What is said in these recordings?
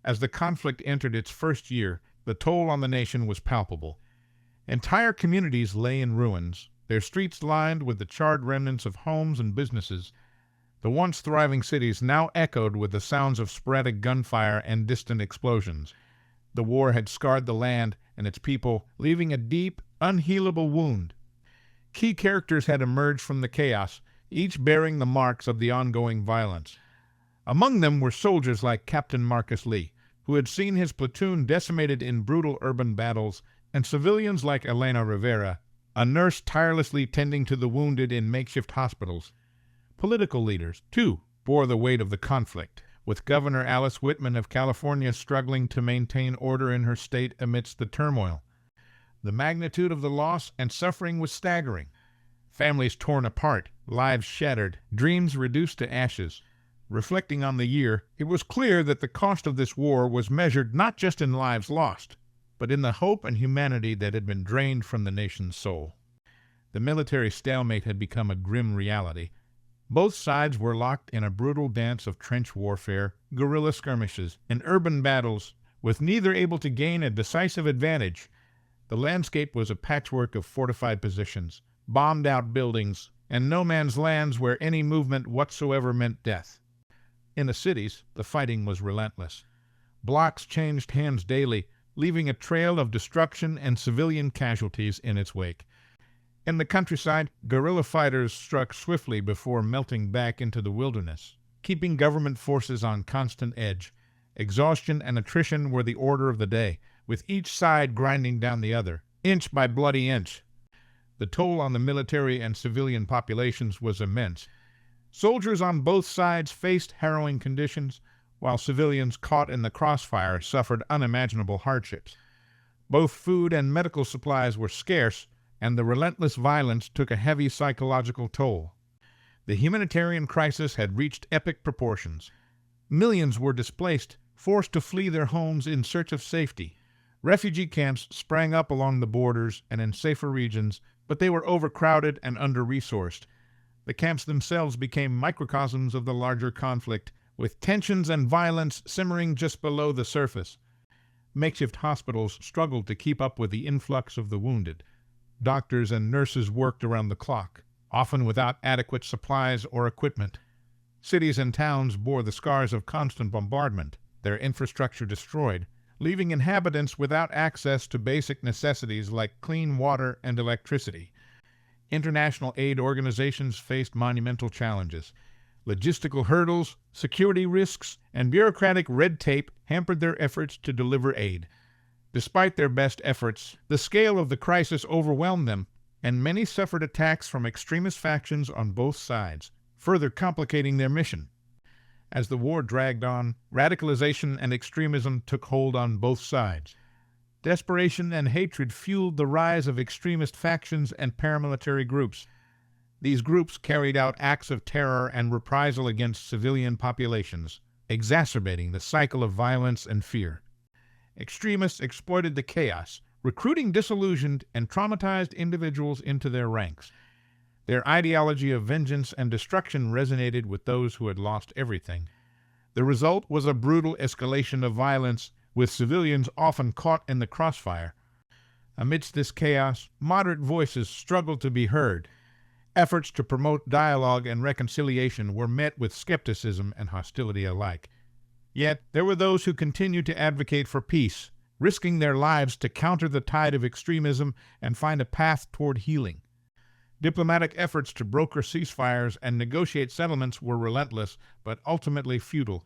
As the conflict entered its first year, the toll on the nation was palpable. Entire communities lay in ruins, their streets lined with the charred remnants of homes and businesses. The once thriving cities now echoed with the sounds of sporadic gunfire and distant explosions. The war had scarred the land and its people, leaving a deep, unhealable wound. Key characters had emerged from the chaos, each bearing the marks of the ongoing violence. Among them were soldiers like Captain Marcus Lee, who had seen his platoon decimated in brutal urban battles, and civilians like Elena Rivera, a nurse tirelessly tending to the wounded in makeshift hospitals. Political leaders, too, bore the weight of the conflict, with Governor Alice Whitman of California struggling to maintain order in her state amidst the turmoil. The magnitude of the loss and suffering was staggering. Families torn apart, lives shattered, dreams reduced to ashes. Reflecting on the year, it was clear that the cost of this war was measured not just in lives lost, but in the hope and humanity that had been drained from the nation's soul. The military stalemate had become a grim reality. Both sides were locked in a brutal dance of trench warfare, guerrilla skirmishes, and urban battles, with neither able to gain a decisive advantage. The landscape was a patchwork of fortified positions, bombed-out buildings, and no-man's lands where any movement whatsoever meant death. In the cities, the fighting was relentless. Blocks changed hands daily, leaving a trail of destruction and civilian casualties in its wake. In the countryside, guerrilla fighters struck swiftly before melting back into the wilderness, keeping government forces on constant edge. Exhaustion and attrition were the order of the day, with each side grinding down the other, inch by bloody inch. The toll on the military and civilian populations was immense. Soldiers on both sides faced harrowing conditions, while civilians caught in the crossfire suffered unimaginable hardships. Both food and medical supplies were scarce, and the relentless violence took a heavy psychological toll. The humanitarian crisis had reached epic proportions. Millions were displaced, forced to flee their homes in search of safety. Refugee camps sprang up along the borders and in safer regions, but they were overcrowded and under-resourced. The camps themselves became microcosms of the larger conflict, with tensions and violence simmering just below the surface. Makeshift hospitals struggled to keep up with the influx of the wounded. Doctors and nurses worked around the clock, often without adequate supplies or equipment. Cities and towns bore the scars of constant bombardment, their infrastructure destroyed, leaving inhabitants without access to basic necessities like clean water and electricity. International aid organizations faced monumental challenges. Logistical hurdles, security risks, and bureaucratic red tape hampered their efforts to deliver aid. Despite their best efforts, the scale of the crisis overwhelmed them, and many suffered attacks from extremist factions on both sides, further complicating their mission. As the war dragged on, radicalization and extremism took hold on both sides. Desperation and hatred fueled the rise of extremist factions and paramilitary groups. These groups carried out acts of terror and reprisal against civilian populations, exacerbating the cycle of violence and fear. Extremists exploited the chaos, recruiting disillusioned and traumatized individuals into their ranks. Their ideology of vengeance and destruction resonated with those who had lost everything. The result was a brutal escalation of violence, with civilians often caught in the crossfire. Amidst this chaos, moderate voices struggled to be heard. Efforts to promote dialogue and reconciliation were met with skepticism and hostility alike. Yet there were those who continued to advocate for peace, risking their lives to counter the tide of extremism and find a path toward healing. Diplomatic efforts to broker ceasefires and negotiate settlements were relentless, but ultimately futile.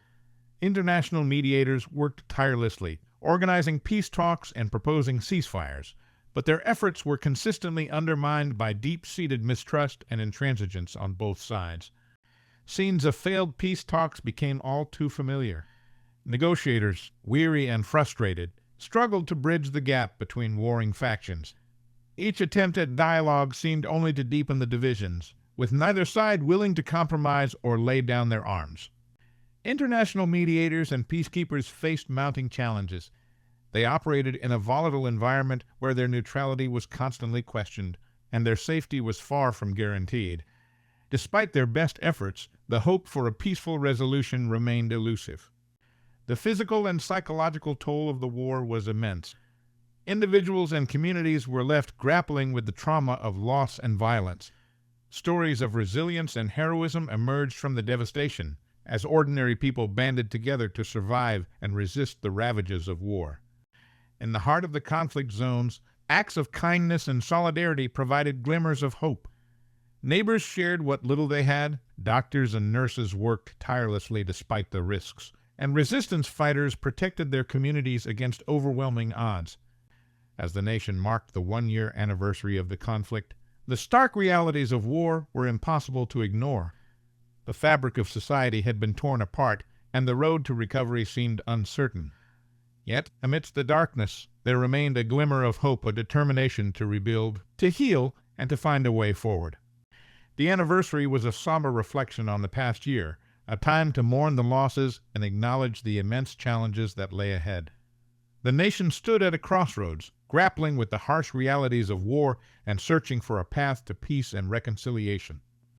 International mediators worked tirelessly, organizing peace talks and proposing ceasefires, but their efforts were consistently undermined by deep-seated mistrust and intransigence on both sides. Scenes of failed peace talks became all too familiar. Negotiators, weary and frustrated, struggled to bridge the gap between warring factions. Each attempt at dialogue seemed only to deepen the divisions, with neither side willing to compromise or lay down their arms. International mediators and peacekeepers faced mounting challenges. They operated in a volatile environment where their neutrality was constantly questioned, and their safety was far from guaranteed. Despite their best efforts, the hope for a peaceful resolution remained elusive. The physical and psychological toll of the war was immense. Individuals and communities were left grappling with the trauma of loss and violence. Stories of resilience and heroism emerged from the devastation, as ordinary people banded together to survive and resist the ravages of war. In the heart of the conflict zones, acts of kindness and solidarity provided glimmers of hope. Neighbors shared what little they had, doctors and nurses worked tirelessly despite the risks, and resistance fighters protected their communities against overwhelming odds. As the nation marked the one-year anniversary of the conflict, the stark realities of war were impossible to ignore. The fabric of society had been torn apart, and the road to recovery seemed uncertain. Yet, amidst the darkness, there remained a glimmer of hope, a determination to rebuild, to heal, and to find a way forward. The anniversary was a somber reflection on the past year, a time to mourn the losses and acknowledge the immense challenges that lay ahead. The nation stood at a crossroads, grappling with the harsh realities of war and searching for a path to peace and reconciliation.